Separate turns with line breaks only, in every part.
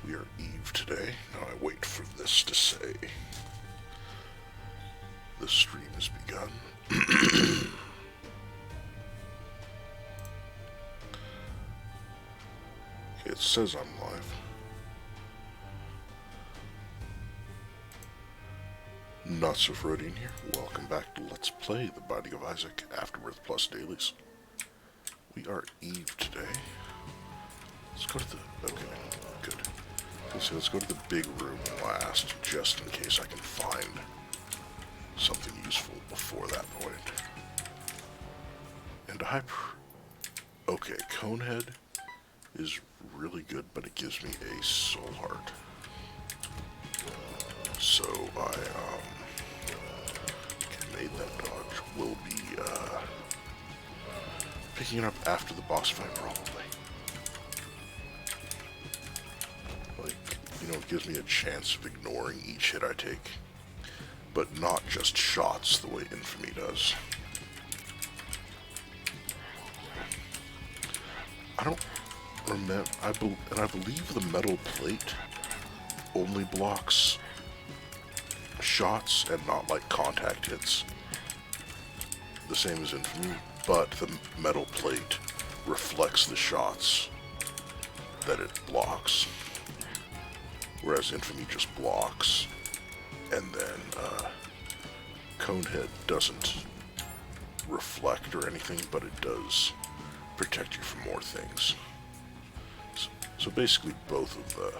We are Eve today. Now I wait for this to say the stream has begun. Okay, it says I'm live. Not so Freudian here. Welcome back to Let's Play The Binding of Isaac Afterbirth Plus Dailies. We are Eve today. Let's go to the... okay, good. So let's go to the big room last, just in case I can find something useful before that point. And okay, Conehead is really good, but it gives me a soul heart. So I made that dodge. Will be picking it up after the boss fight, probably. It gives me a chance of ignoring each hit I take, but not just shots the way Infamy does. I don't remember, and I believe the metal plate only blocks shots and not like contact hits, the same as Infamy, but the metal plate reflects the shots that it blocks. Whereas Infamy just blocks, and then Conehead doesn't reflect or anything, but it does protect you from more things. So basically both of the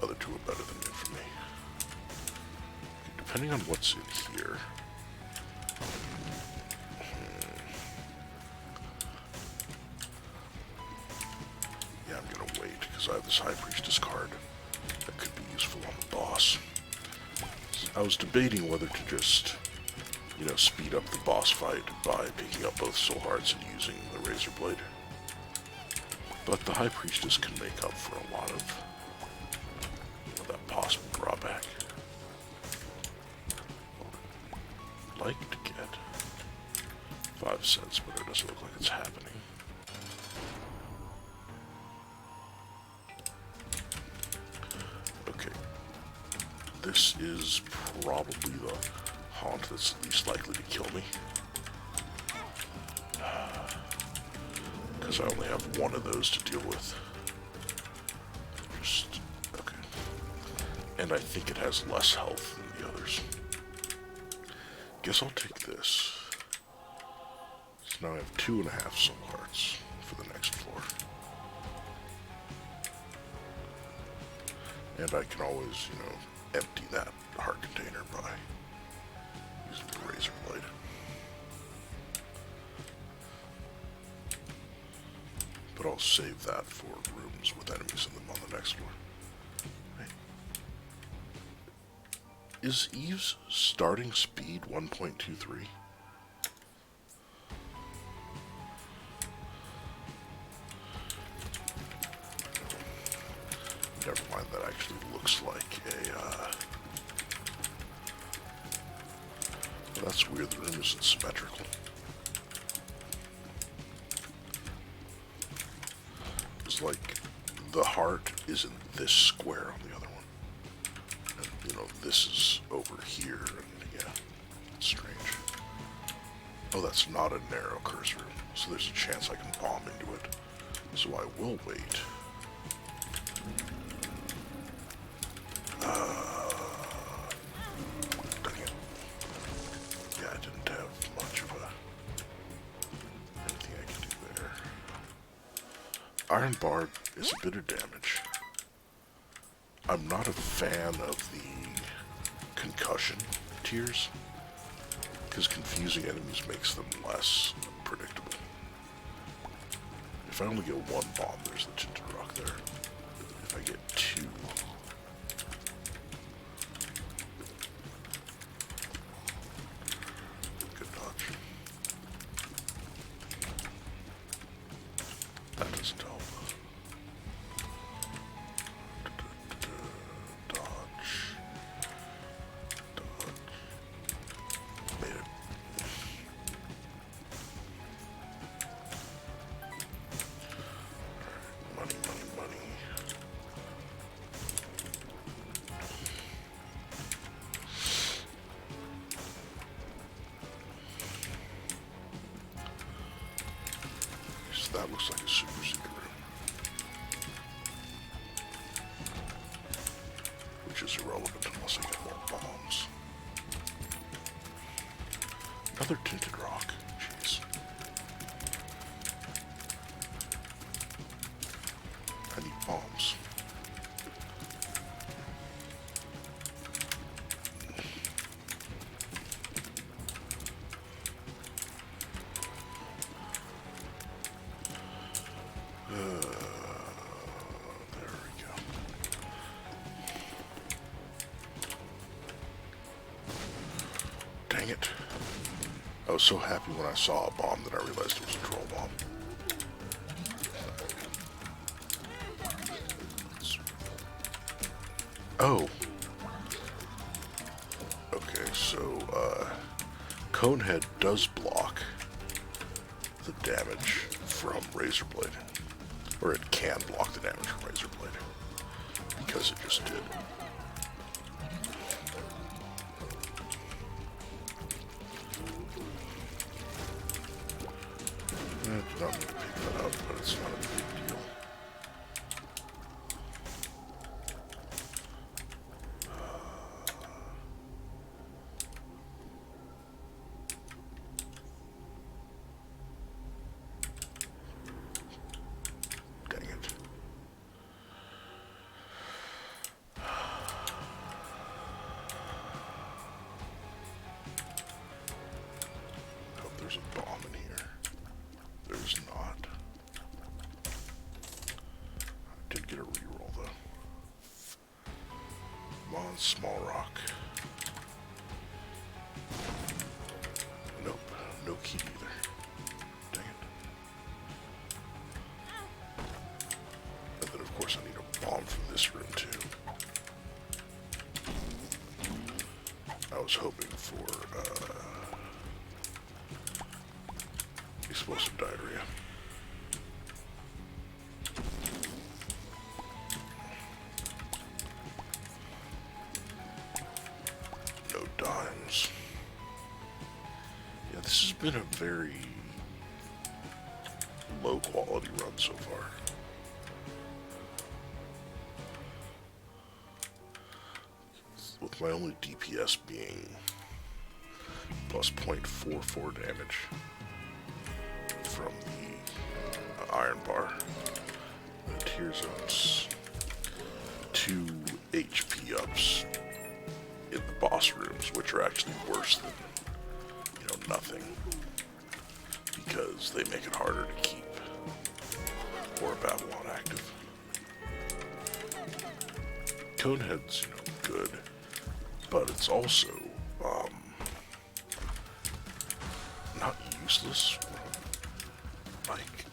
other two are better than Infamy. Depending on what's in here. Yeah, I'm gonna wait, because I have this High Priestess card. That could be useful on the boss. I was debating whether to just, speed up the boss fight by picking up both soul hearts and using the razor blade. But the High Priestess can make up for a lot of that possible drawback. I'd like to get 5 cents, but it doesn't look like it's happening. This is probably the haunt that's least likely to kill me. Because I only have one of those to deal with. Okay. And I think it has less health than the others. Guess I'll take this. So now I have 2.5 soul hearts for the next floor. And I can always, empty that heart container by using the razor blade. But I'll save that for rooms with enemies in them on the next floor. Hey. Is Eve's starting speed 1.23? Never mind, that actually looks like a, that's weird, the room isn't symmetrical. It's like, the heart is in this square on the other one. And, this is over here, and yeah, it's strange. Oh, that's not a narrow curse room, so there's a chance I can bomb into it. So I will wait. Dang it. Yeah, I didn't have much of anything I can do there. Iron Bard is a bit of damage. I'm not a fan of the concussion tiers, because confusing enemies makes them less predictable. If I only get one bomb, there's the Tinted Rock there. If I get 2... that doesn't help. Dodge. Made it. Money, money, money. That looks like a super secret room. Which is irrelevant unless I get more bombs. Another tinted rock. Jeez. I need bombs. There we go. Dang it. I was so happy when I saw a bomb that I realized it was a troll bomb. Oh. Okay, so, Conehead does block the damage from Razorblade. Or it can block the damage from Razorblade. Because it just did. I did not need to pick that up, but it's not a big deal. Dang it. Hope there's a bomb in here. There's not. I did get a reroll though. Come on, small rock. Nope, no key either. Dang it. And then of course I need a bomb from this room too. I was hoping for explosive diarrhea. No dimes. Yeah, this has been a very low quality run so far. With my only DPS being plus 0.44 damage from the iron bar. The tier zones 2 HP ups in the boss rooms, which are actually worse than, you know, nothing. Because they make it harder to keep War of Babylon active. Conehead's, you know, good, but it's also not useless. Like,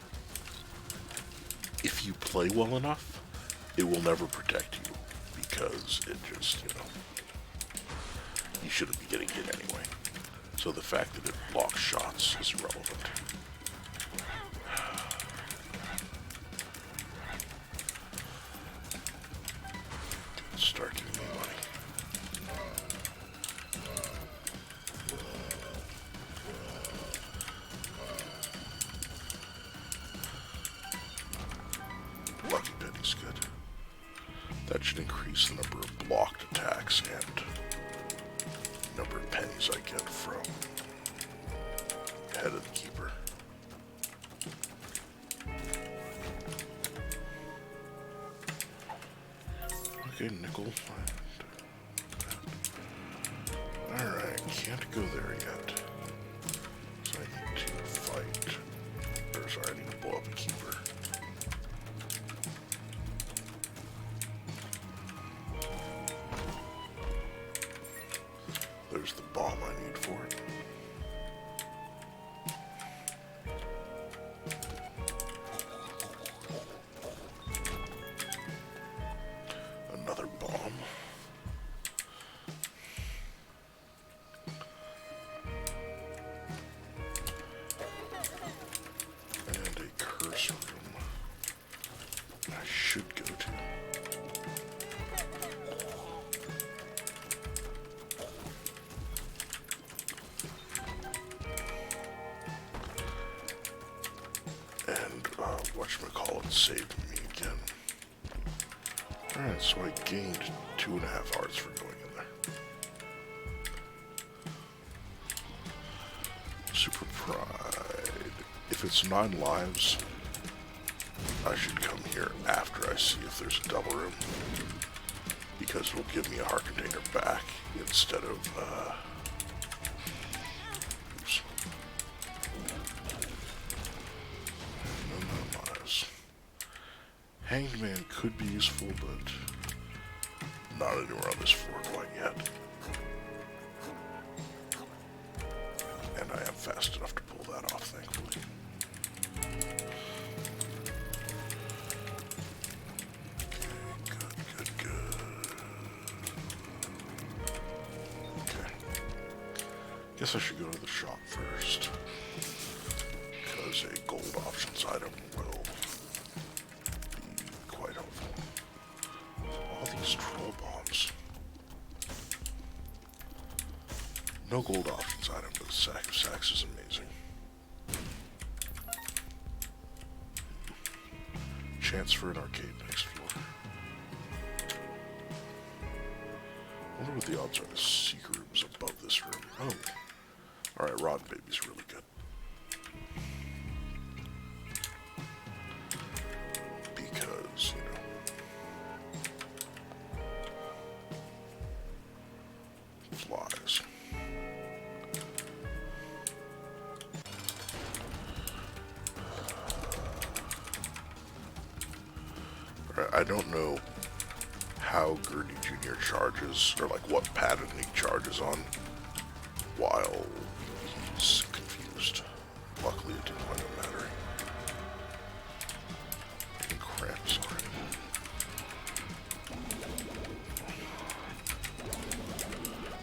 if you play well enough, it will never protect you because it just, you know, you shouldn't be getting hit anyway. So the fact that it blocks shots is irrelevant. Start giving me money. Lucky penny's good. That should increase the number of blocked attacks and number of pennies I get from Head of the Keeper. Okay, nickel. Alright, can't go there yet. So I need to fight. Or sorry, I need to blow up a keeper. There's the bomb I need for it. Another bomb. And a curse room. saved me again. Alright, so I gained 2.5 hearts for going in there. Super Pride. If it's 9 lives, I should come here after I see if there's a double room. Because it'll give me a heart container back instead of, oops. No lives. Hanged Man could be useful, but not anywhere on this floor quite yet. And I am fast enough to pull that off, thankfully. Okay, good. Okay. Guess I should go to the shop first. Because a gold options item will be quite helpful. All these troll bombs. No gold options item, but the sack of sacks is amazing. Chance for an arcade next floor. I wonder what the odds are the secret rooms above this room. Oh. Alright, Rotten Baby's really good. Because, you know. Flies. I don't know how Gurney Jr. charges, or like what pattern he charges on while he's confused. Luckily it didn't wind up mattering. Getting cramps already.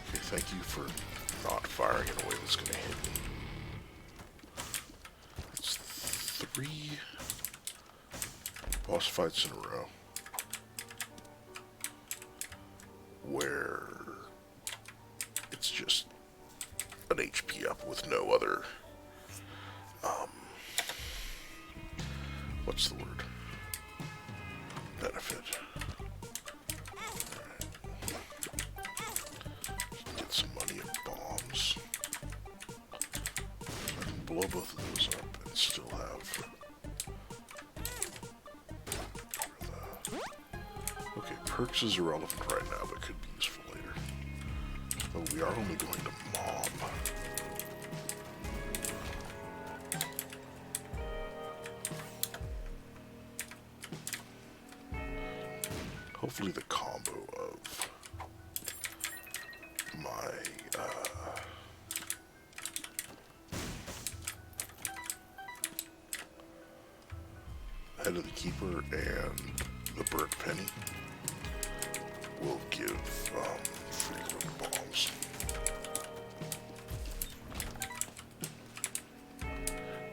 Okay, thank you for not firing in a way that's gonna hit me. It's 3 boss fights in a row where it's just an HP up with no other, what's the word? Benefit. Right. Get some money and bombs. I can blow both of those up and still have... Okay, perks is irrelevant right now, but could be useful later. Oh, we are only going to Mom. Hopefully the combo of my, Head of the Keeper and the Burnt Penny will give frequent bombs.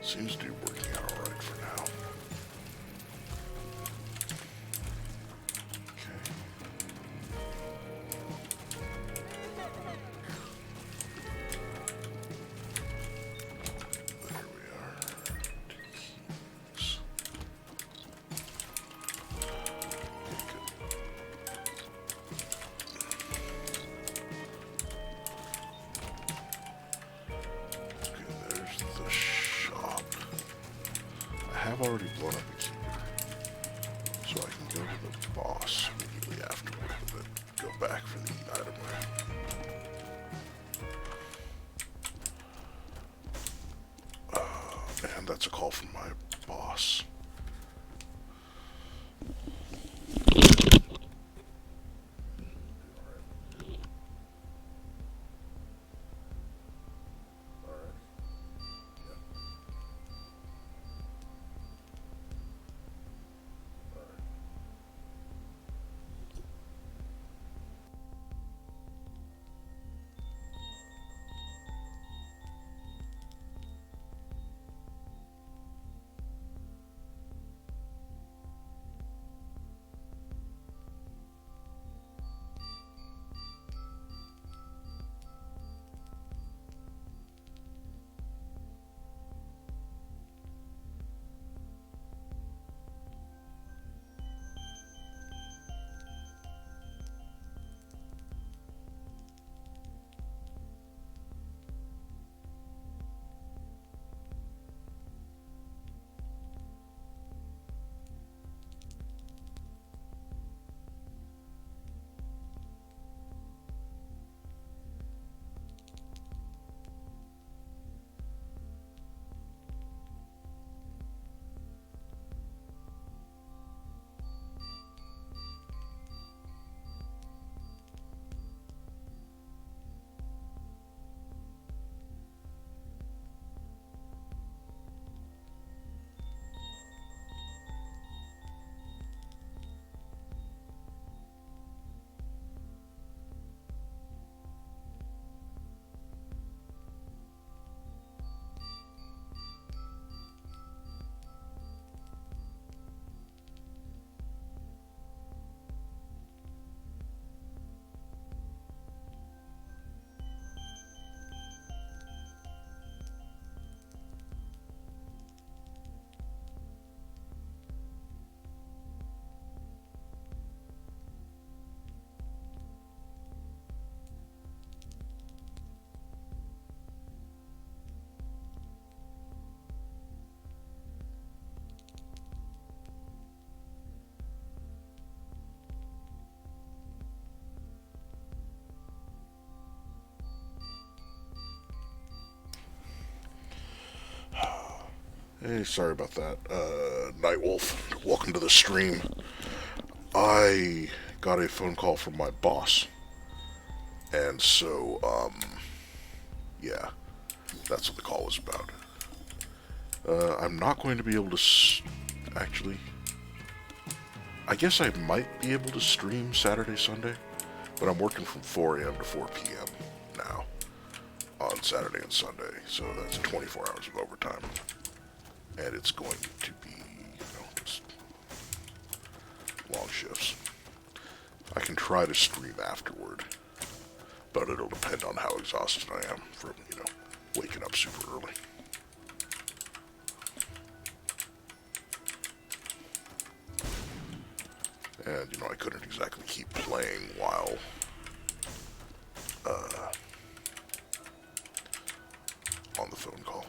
Seems to be working out alright for now. Okay. There we are. 2 keys. Okay, good. The shop. I have already blown up a keeper, so I can go to the boss immediately afterward and then go back for the item room. Man, that's a call from my boss. Hey, sorry about that. Nightwolf, welcome to the stream. I got a phone call from my boss, and so, yeah, that's what the call was about. I'm not going to be able to actually, I guess I might be able to stream Saturday, Sunday, but I'm working from 4 a.m. to 4 p.m. now on Saturday and Sunday, so that's 24 hours of overtime. And it's going to be, just long shifts. I can try to stream afterward, but it'll depend on how exhausted I am from, waking up super early. And, I couldn't exactly keep playing while, on the phone call.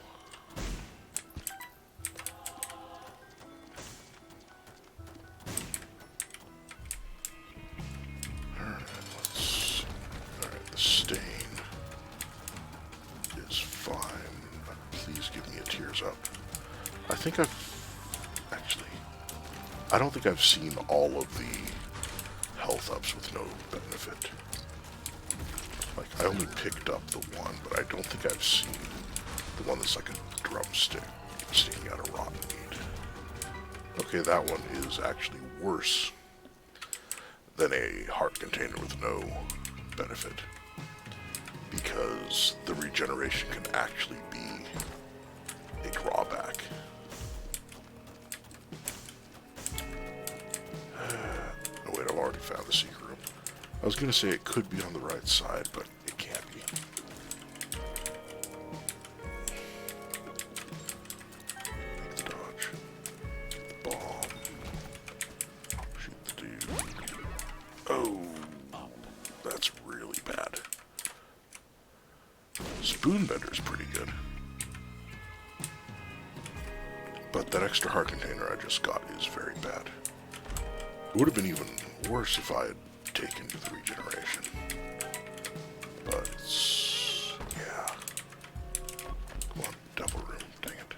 Alright, the stain is fine. Please give me a tears up. I think I don't think I've seen all of the health ups with no benefit. Like, I only picked up the one, but I don't think I've seen the one that's like a drumstick sticking out of rotten meat. Okay, that one is actually worse than a heart container with no benefit, because the regeneration can actually be a drawback. Oh wait, I've already found the secret room. I was gonna say it could be on the right side, but it can't be. Make the dodge. Get the bomb. Shoot the dude. Oh, that's really bad. Spoonbender's pretty good. But that extra heart container I just got is very bad. It would have been even worse if I had taken the regeneration. But, yeah. Come on, double room, dang it.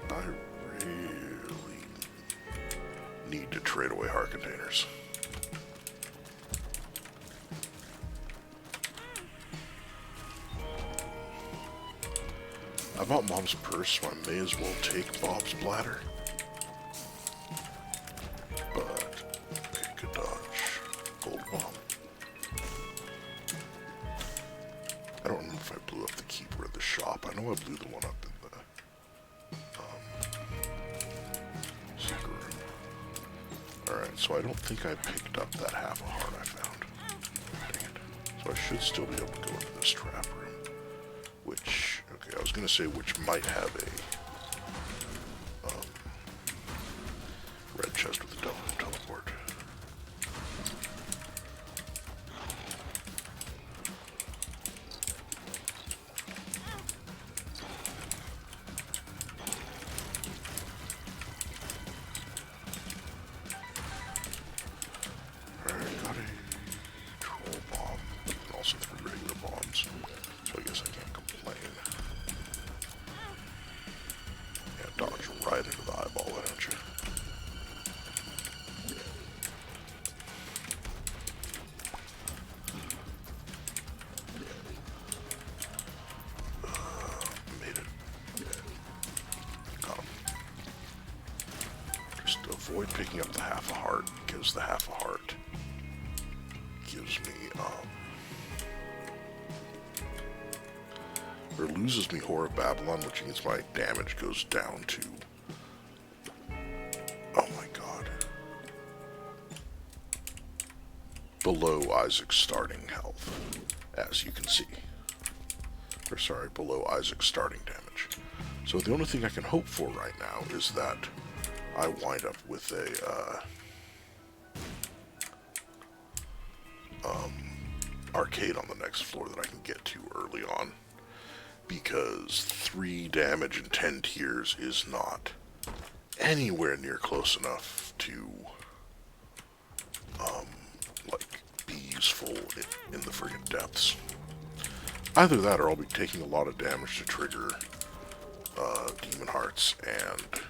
I really need to trade away heart containers. I bought Mom's purse, so I may as well take Bob's bladder. But, okay, good dodge. Gold bomb. I don't remember if I blew up the keeper at the shop. I know I blew the one up in the, secret room. Alright, so I don't think I picked up that half a heart I found. Dang it. So I should still be able to go into this trap room. Which, okay, I was gonna say which might have a, red chest with a double teleport. Alright, got a troll bomb, and also 3 regular bombs, so I guess I can't complain. Yeah, dodge right into the eyeball, why don't you? Made it. Got him. Just avoid picking up the half a heart, because the half a heart gives me, or loses me Horror of Babylon, which means my damage goes down to, oh my god, below Isaac's starting health, as you can see. Or sorry, below Isaac's starting damage. So the only thing I can hope for right now is that I wind up with a, arcade on the next floor that I can get to early on. Because 3 damage and 10 tiers is not anywhere near close enough to, like, be useful in the friggin' depths. Either that or I'll be taking a lot of damage to trigger demon hearts and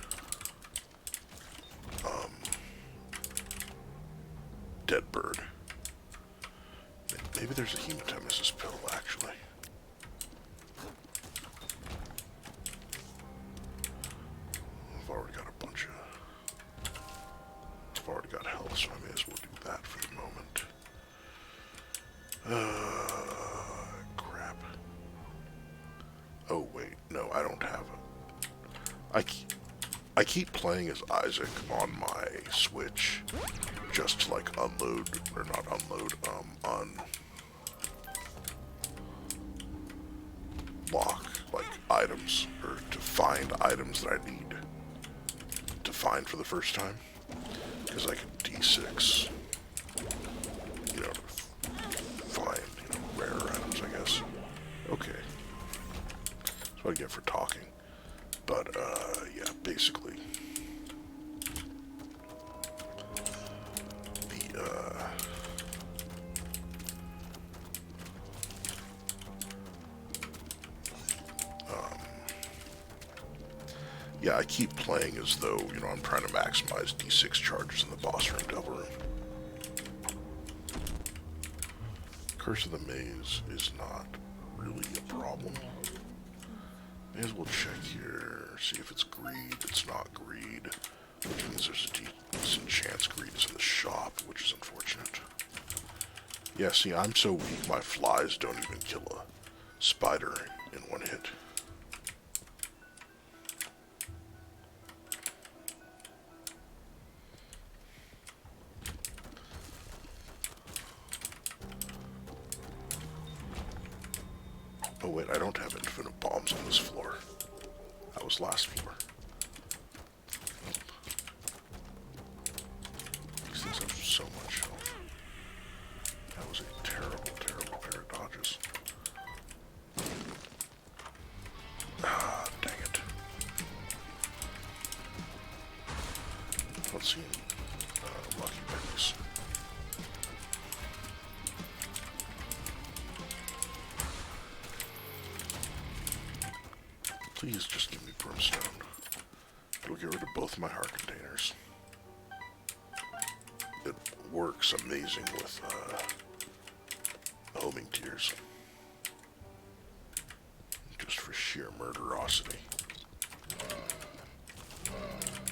dead bird. Maybe there's a hematemesis pill, actually. I've already got a bunch of... I've already got health, so I may as well do that for the moment. Crap. Oh, wait. No, I don't have it. I keep playing as Isaac on my Switch just to, like, unload, or not unload, unlock, like, items, or to find items that I need to find for the first time. Because I can D6, you know, to find, you know, rare items, I guess. Okay. That's what I get for talking. But, yeah, basically, yeah, I keep playing as though, you know, I'm trying to maximize D6 charges in the boss room, devil room. Curse of the Maze is not really a problem. May as well check here, see if it's greed. It's not greed, which means there's a decent chance greed is in the shop, which is unfortunate. Yeah, see, I'm so weak, my flies don't even kill a spider in one hit. Oh wait, I don't have infinite bombs on this floor. That was last floor. These things have so much health. That was a terrible, terrible pair of dodges. Ah, dang it. Let's see. Lucky pennies. Please just give me brimstone. It'll get rid of both my heart containers. It works amazing with homing tears. Just for sheer murderosity.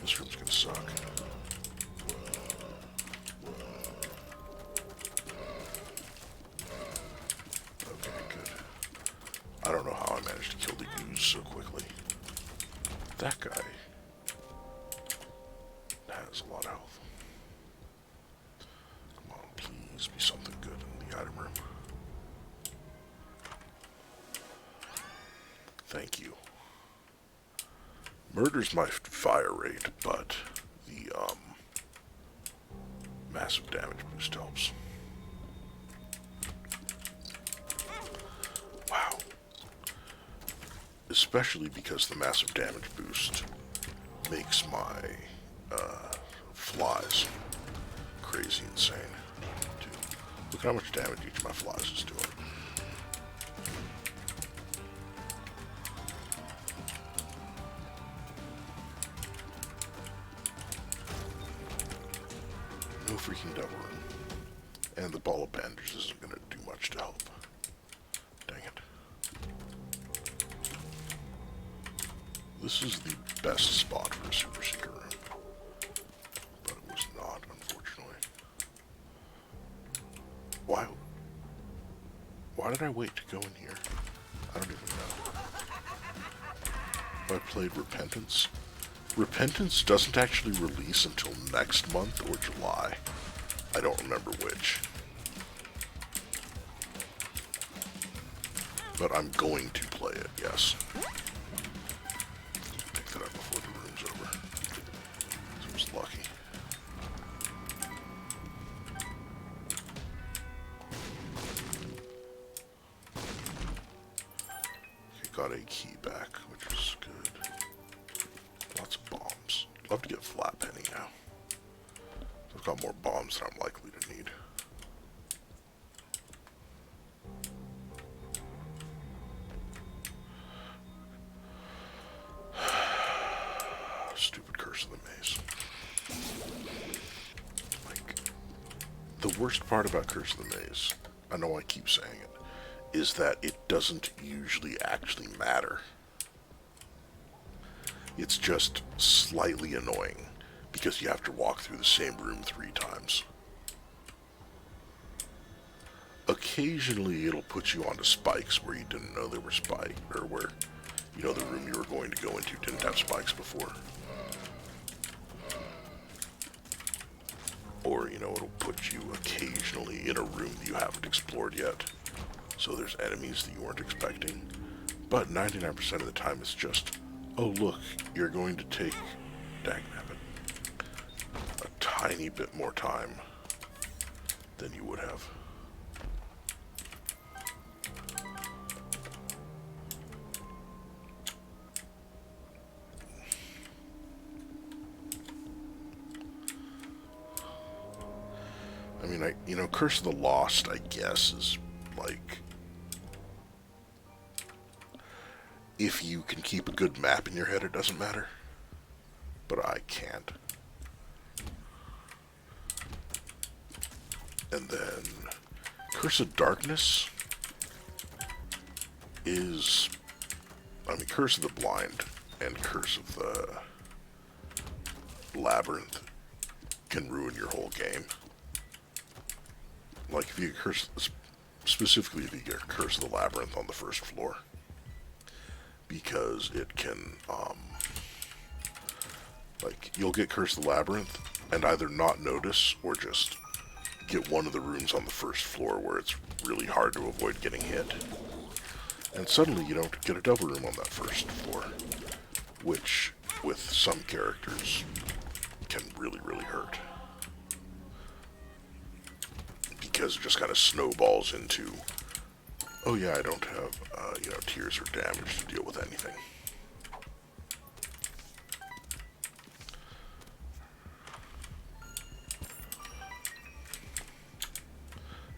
This room's gonna suck. Okay, good. I don't know how I managed to kill the ooze so quickly. That guy has a lot of health. Come on, please be something good in the item room. Thank you. Murder's my fire rate, but the massive damage boost helps. Wow. Especially because the massive damage boost makes my flies crazy insane, too. Look how much damage each of my flies is doing. No freaking devil room. And the ball of bandages isn't going to do much to help. Dang it. This is the best spot for a super secret room. But it was not, unfortunately. Why did I wait to go in here? I don't even know. I played Repentance. Repentance doesn't actually release until next month or July. I don't remember which. But I'm going to play it, yes. Pick that up before the room's over. So I was lucky. Okay, got a key back, which is good. Lots of bombs. Love to get flat penny now. I've got more bombs than I'm likely to need. The worst part about Curse of the Maze, I know I keep saying it, is that it doesn't usually actually matter. It's just slightly annoying because you have to walk through the same room 3 times. Occasionally it'll put you onto spikes where you didn't know there were spikes, or where, you know, the room you were going to go into didn't have spikes before. Or, you know, it'll put you occasionally in a room that you haven't explored yet. So there's enemies that you weren't expecting. But 99% of the time it's just, oh look, you're going to take, dagnabbit, a tiny bit more time than you would have. I mean, you know, Curse of the Lost, I guess, is like, if you can keep a good map in your head, it doesn't matter. But I can't. And then Curse of Darkness is, I mean, Curse of the Blind and Curse of the Labyrinth can ruin your whole game. Like, if you curse, specifically if you get Curse of the Labyrinth on the first floor, because it can, like, you'll get Curse of the Labyrinth and either not notice or just get one of the rooms on the first floor where it's really hard to avoid getting hit. And suddenly you don't get a double room on that first floor, which, with some characters, can really, really hurt. Because it just kind of snowballs into, oh yeah, I don't have, you know, tears or damage to deal with anything.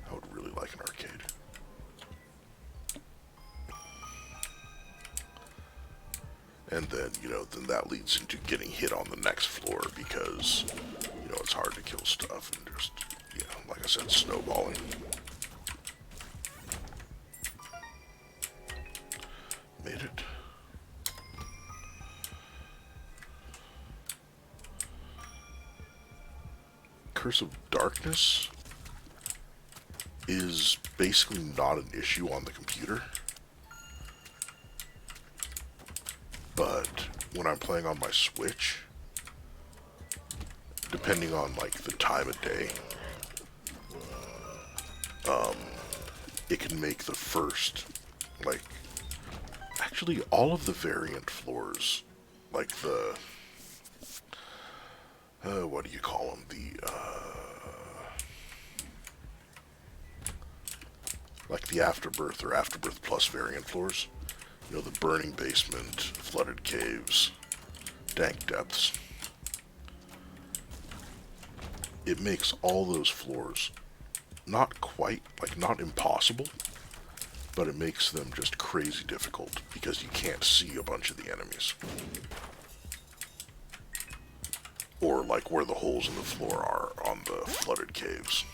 I would really like an arcade. And then, you know, then that leads into getting hit on the next floor because, you know, it's hard to kill stuff and just, you know, like I said, snowballing. Made it. Curse of Darkness is basically not an issue on the computer. But when I'm playing on my Switch, depending on like the time of day, it can make the first, like, actually all of the variant floors, like the, what do you call them, like the Afterbirth or Afterbirth Plus variant floors, you know, the burning basement, flooded caves, dank depths. It makes all those floors not quite, like, not impossible, but it makes them just crazy difficult because you can't see a bunch of the enemies. Or like where the holes in the floor are on the flooded caves.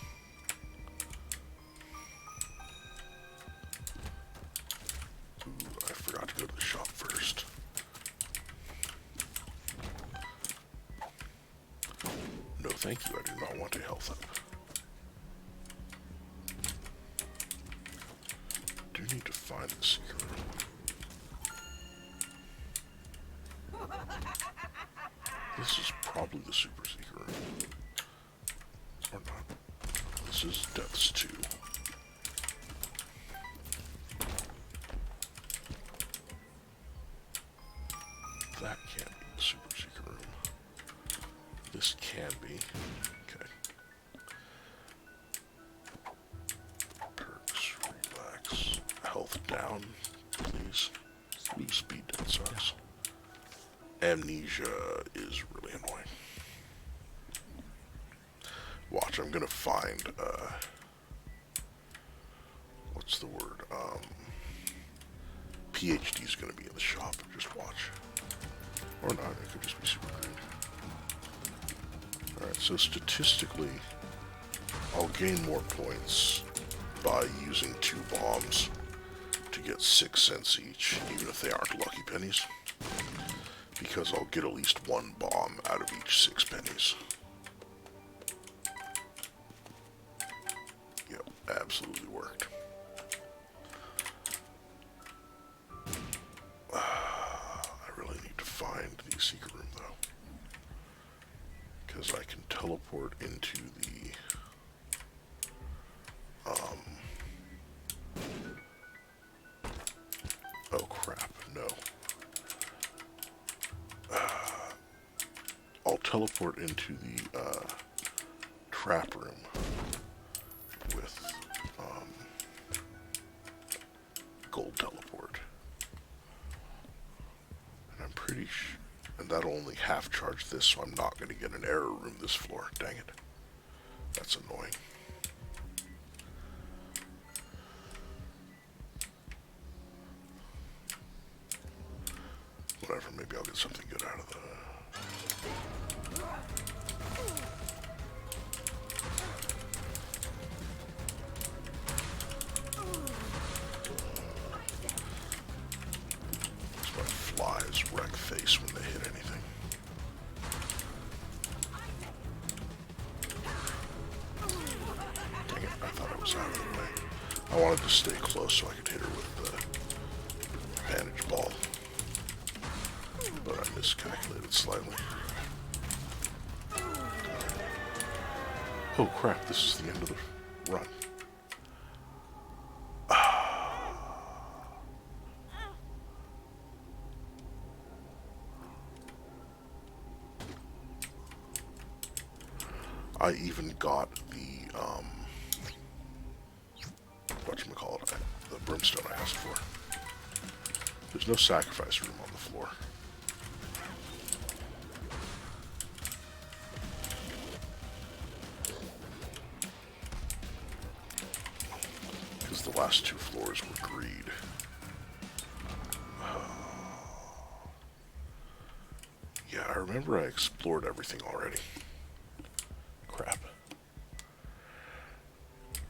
Ooh, I forgot to go to the shop first. No thank you, I do not want a health up. I do need to find the secret room. This is probably the super secret room. Or not. This is Depths 2. That can't be the super secret room. This can be. Okay. Perks, relax. Health down, please. Ooh, speed that sucks. Amnesia is really annoying. Watch, I'm gonna find, what's the word? PhD's gonna be in the shop, just watch. Or not, it could just be super green. Alright, so statistically, I'll gain more points by using 2 bombs to get 6 cents each, even if they aren't lucky pennies, because I'll get at least 1 bomb out of each 6 pennies. Yep, absolutely worked. I really need to find the secret room though, because I can teleport into the oh crap, no. I'll teleport into the trap room with gold teleport. And I'm pretty sure, and that'll only half charge this, so I'm not going to get an error room this floor. Dang it. That's annoying. Whatever, maybe I'll get something good out of the... These my flies wreck face when they hit anything. Dang it, I thought I was out of the way. I wanted to stay close so I could hit her with the bandage ball. But I miscalculated slightly. Oh crap, this is the end of the run. I even got the, whatchamacallit, the brimstone I asked for. There's no sacrifice room on the floor. Because the last 2 floors were greed. Yeah, I remember I explored everything already. Crap.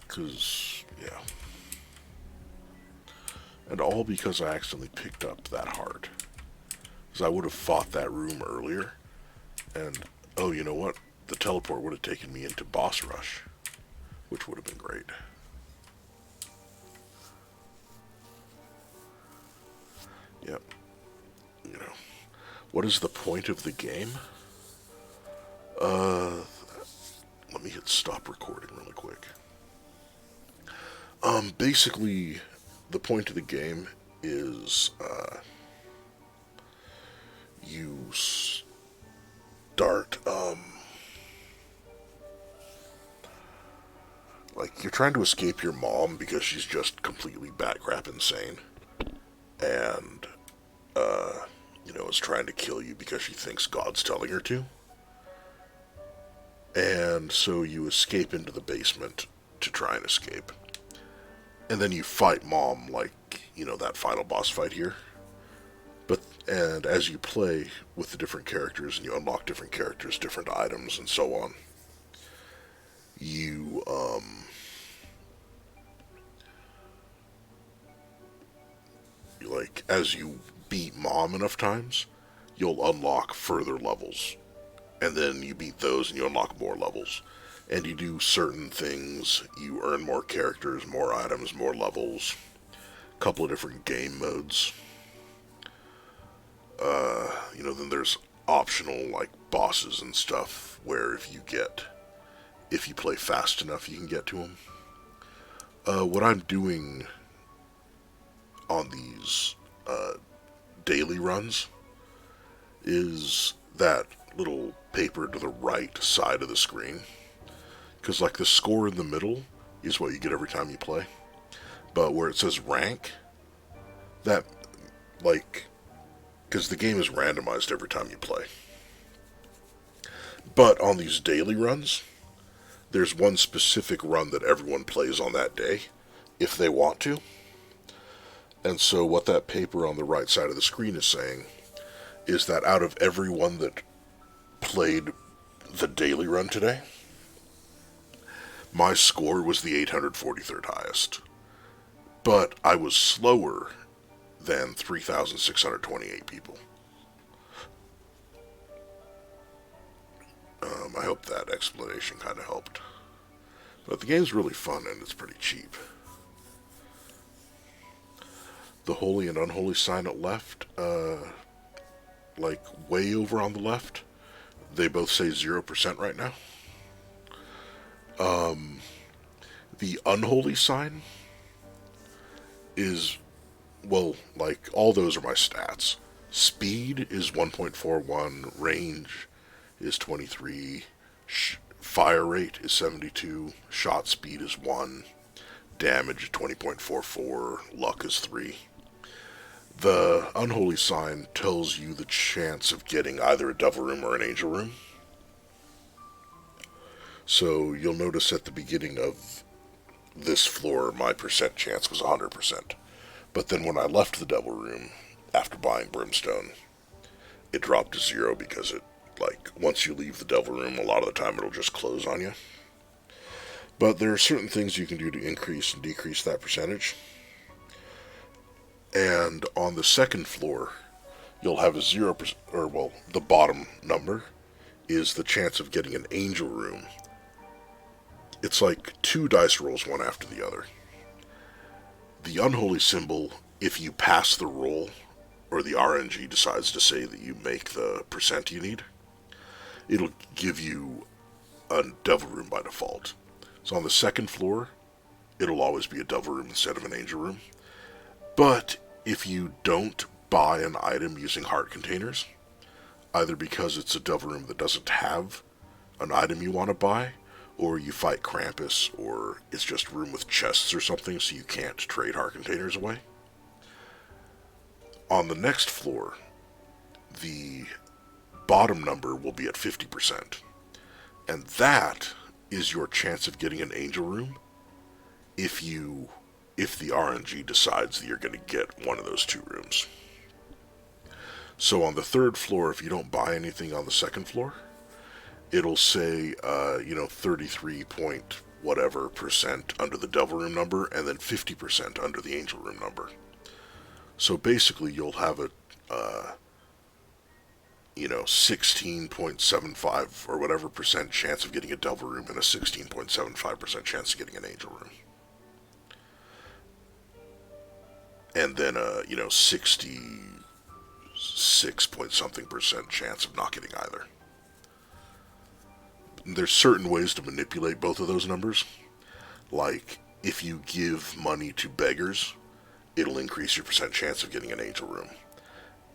Because, yeah. And all because I accidentally picked up that heart. Because I would have fought that room earlier. And, oh, you know what? The teleport would have taken me into boss rush. Which would have been great. Yep. You know. What is the point of the game? Let me hit stop recording really quick. Basically, the point of the game is, you start, like, you're trying to escape your mom because she's just completely batcrap insane. And, you know, is trying to kill you because she thinks God's telling her to. And so you escape into the basement to try and escape. And then you fight Mom, like, you know, that final boss fight here. And as you play with the different characters, and you unlock different characters, different items, and so on, you, like, as you beat Mom enough times, you'll unlock further levels. And then you beat those and you unlock more levels. And you do certain things, you earn more characters, more items, more levels, a couple of different game modes. You know, then there's optional, like, bosses and stuff, where if you play fast enough, you can get to them. What I'm doing on these, daily runs is that little paper to the right side of the screen. Because, like, the score in the middle is what you get every time you play. But where it says rank, that, like, because the game is randomized every time you play. But on these daily runs, there's one specific run that everyone plays on that day, if they want to. And so what that paper on the right side of the screen is saying is that out of everyone that played the daily run today, My score was the 843rd highest, but I was slower than 3,628 people. I hope that explanation kind of helped. But the game's really fun and it's pretty cheap. The holy and unholy sign at left, like way over on the left, they both say 0% right now. The unholy sign is, well, like all those are my stats. Speed is 1.41, range is 23, fire rate is 72, shot speed is 1, damage 20.44, luck is 3. The unholy sign tells you the chance of getting either a devil room or an angel room. So you'll notice at the beginning of this floor, my percent chance was 100%. But then when I left the devil room, after buying brimstone, it dropped to 0 because it, like, once you leave the devil room, a lot of the time it'll just close on you. But there are certain things you can do to increase and decrease that percentage. And on the second floor, you'll have a 0%, or well, the bottom number is the chance of getting an angel room. It's like 2 dice rolls, one after the other. The unholy symbol, if you pass the roll, or the RNG decides to say that you make the percent you need, it'll give you a devil room by default. So on the second floor, it'll always be a devil room instead of an angel room. But if you don't buy an item using heart containers, either because it's a devil room that doesn't have an item you want to buy, or you fight Krampus, or it's just a room with chests or something so you can't trade heart containers away, on the next floor, the bottom number will be at 50%. And that is your chance of getting an angel room if the RNG decides that you're going to get one of those 2 rooms. So on the third floor, if you don't buy anything on the second floor, it'll say, 33 point whatever percent under the devil room number, and then 50% under the angel room number. So basically, you'll have a, 16.75 or whatever percent chance of getting a devil room and a 16.75% chance of getting an angel room. And then a, 66 point something percent chance of not getting either. There's certain ways to manipulate both of those numbers. Like, if you give money to beggars, it'll increase your percent chance of getting an angel room.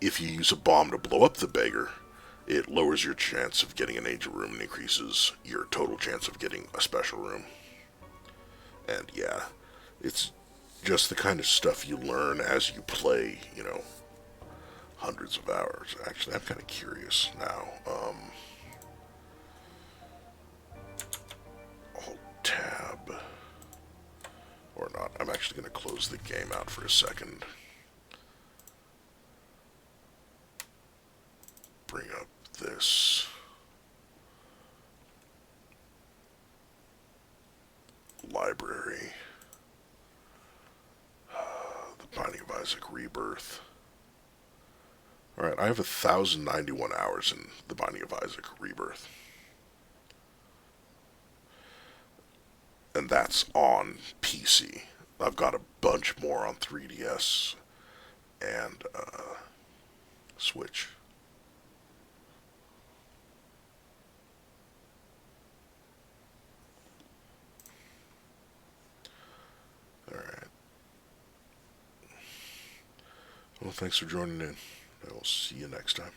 If you use a bomb to blow up the beggar, it lowers your chance of getting an angel room and increases your total chance of getting a special room. And yeah, it's just the kind of stuff you learn as you play, hundreds of hours. Actually, I'm kind of curious now. Tab. Or not. I'm actually going to close the game out for a second. Bring up this. Library. The Binding of Isaac Rebirth. Alright, I have 1,091 hours in The Binding of Isaac Rebirth. And that's on PC. I've got a bunch more on 3DS and Switch. Alright. Well, thanks for joining in. I will see you next time.